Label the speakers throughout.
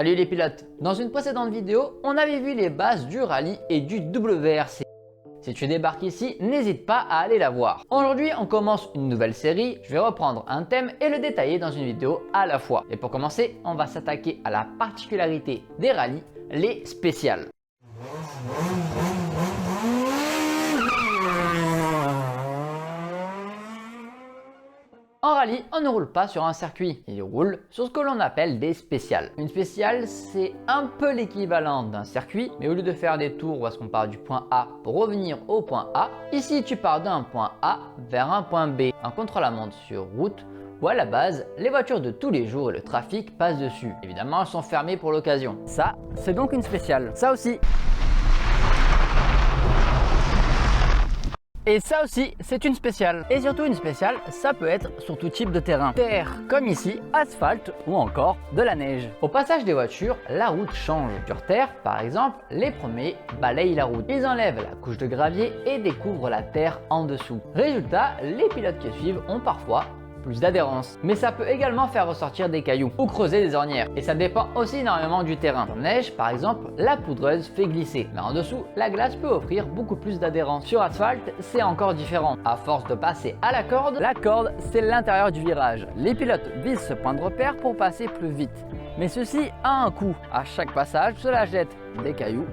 Speaker 1: Salut les pilotes! Dans une précédente vidéo, on avait vu les bases du rallye et du WRC. Si tu débarques ici, n'hésite pas à aller la voir. Aujourd'hui, on commence une nouvelle série. Je vais reprendre un thème et le détailler dans une vidéo à la fois. Et pour commencer, on va s'attaquer à la particularité des rallyes, les spéciales. En rallye, on ne roule pas sur un circuit, il roule sur ce que l'on appelle des spéciales. Une spéciale, c'est un peu l'équivalent d'un circuit, mais au lieu de faire des tours où est-ce qu'on part du point A pour revenir au point A, ici tu pars d'un point A vers un point B, un contre-la-montre sur route, où à la base, les voitures de tous les jours et le trafic passent dessus. Évidemment, elles sont fermées pour l'occasion. Ça, c'est donc une spéciale. Ça aussi. Et ça aussi, c'est une spéciale. Et surtout une spéciale, ça peut être sur tout type de terrain. Terre, comme ici, asphalte ou encore de la neige. Au passage des voitures, la route change. Sur terre, par exemple, les premiers balayent la route. Ils enlèvent la couche de gravier et découvrent la terre en dessous. Résultat, les pilotes qui suivent ont parfois plus d'adhérence. Mais ça peut également faire ressortir des cailloux ou creuser des ornières. Et ça dépend aussi énormément du terrain. Sur neige, par exemple, la poudreuse fait glisser. Mais en dessous, la glace peut offrir beaucoup plus d'adhérence. Sur asphalte, c'est encore différent. À force de passer à la corde, c'est l'intérieur du virage. Les pilotes visent ce point de repère pour passer plus vite. Mais ceci a un coût. À chaque passage, cela jette des cailloux,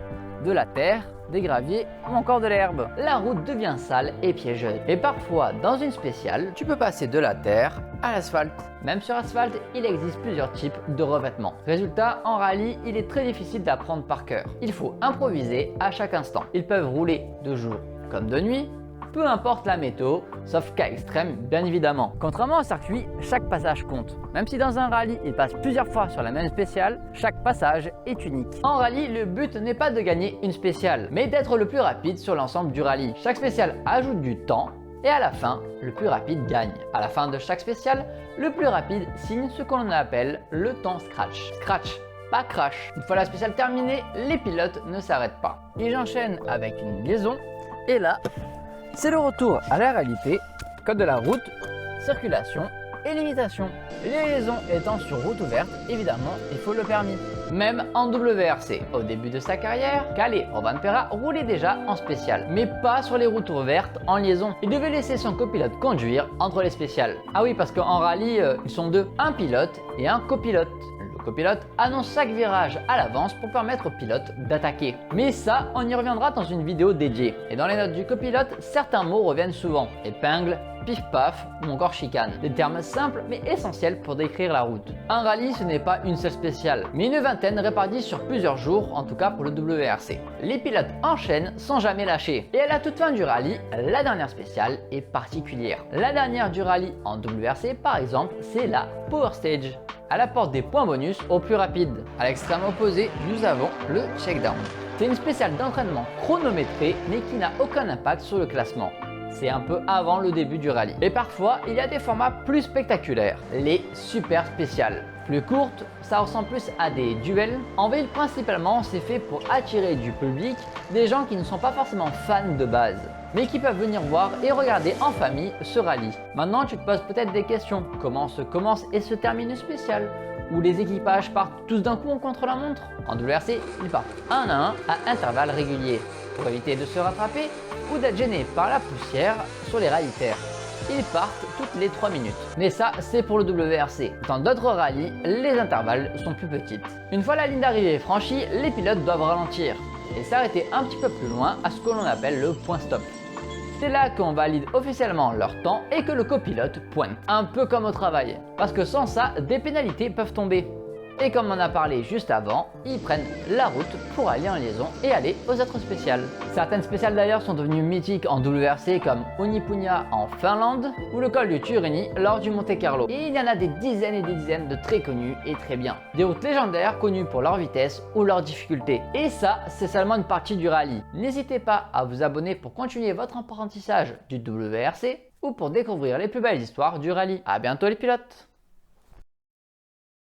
Speaker 1: de la terre, des graviers ou encore de l'herbe. La route devient sale et piégeuse. Et parfois, dans une spéciale, tu peux passer de la terre à l'asphalte. Même sur asphalte, il existe plusieurs types de revêtements. Résultat, en rallye, il est très difficile d'apprendre par cœur. Il faut improviser à chaque instant. Ils peuvent rouler de jour comme de nuit, peu importe la météo, sauf cas extrême bien évidemment. Contrairement au circuit, chaque passage compte. Même si dans un rallye, il passe plusieurs fois sur la même spéciale, chaque passage est unique. En rallye, le but n'est pas de gagner une spéciale, mais d'être le plus rapide sur l'ensemble du rallye. Chaque spéciale ajoute du temps et à la fin, le plus rapide gagne. À la fin de chaque spéciale, le plus rapide signe ce qu'on appelle le temps scratch. Scratch, pas crash. Une fois la spéciale terminée, les pilotes ne s'arrêtent pas. Ils enchaînent avec une liaison et là, c'est le retour à la réalité, code de la route, circulation et limitation. Les liaisons étant sur route ouverte, évidemment, il faut le permis. Même en WRC, au début de sa carrière, Kalle Rovanperä roulait déjà en spécial, mais pas sur les routes ouvertes en liaison. Il devait laisser son copilote conduire entre les spéciales. Ah oui, parce qu'en rallye, ils sont deux, un pilote et un copilote. Le copilote annonce chaque virage à l'avance pour permettre au pilote d'attaquer. Mais ça, on y reviendra dans une vidéo dédiée. Et dans les notes du copilote, certains mots reviennent souvent. Épingle, pif-paf ou encore chicane. Des termes simples mais essentiels pour décrire la route. Un rallye, ce n'est pas une seule spéciale, mais une vingtaine réparties sur plusieurs jours, en tout cas pour le WRC. Les pilotes enchaînent sans jamais lâcher. Et à la toute fin du rallye, la dernière spéciale est particulière. La dernière du rallye en WRC, par exemple, c'est la Power Stage. Elle apporte des points bonus aux plus rapides. À l'extrême opposé, nous avons le checkdown. C'est une spéciale d'entraînement chronométrée mais qui n'a aucun impact sur le classement. C'est un peu avant le début du rallye. Et parfois, il y a des formats plus spectaculaires, les super spéciales. Plus courtes, ça ressemble plus à des duels. En ville, principalement, c'est fait pour attirer du public, des gens qui ne sont pas forcément fans de base, mais qui peuvent venir voir et regarder en famille ce rallye. Maintenant, tu te poses peut-être des questions. Comment se commence et se termine une spéciale? Où les équipages partent tous d'un coup en contre-la-montre? En WRC, ils partent un à un à intervalles réguliers, pour éviter de se rattraper ou d'être gênés par la poussière sur les rails terre. Ils partent toutes les 3 minutes. Mais ça, c'est pour le WRC. Dans d'autres rallyes, les intervalles sont plus petites. Une fois la ligne d'arrivée est franchie, les pilotes doivent ralentir et s'arrêter un petit peu plus loin à ce que l'on appelle le point stop. C'est là qu'on valide officiellement leur temps et que le copilote pointe. Un peu comme au travail. Parce que sans ça, des pénalités peuvent tomber. Et comme on en a parlé juste avant, ils prennent la route pour aller en liaison et aller aux autres spéciales. Certaines spéciales d'ailleurs sont devenues mythiques en WRC comme Unipuña en Finlande ou le col du Turini lors du Monte Carlo. Et il y en a des dizaines et des dizaines de très connus et très bien. Des routes légendaires connues pour leur vitesse ou leur difficulté. Et ça, c'est seulement une partie du rallye. N'hésitez pas à vous abonner pour continuer votre apprentissage du WRC ou pour découvrir les plus belles histoires du rallye. À bientôt les pilotes!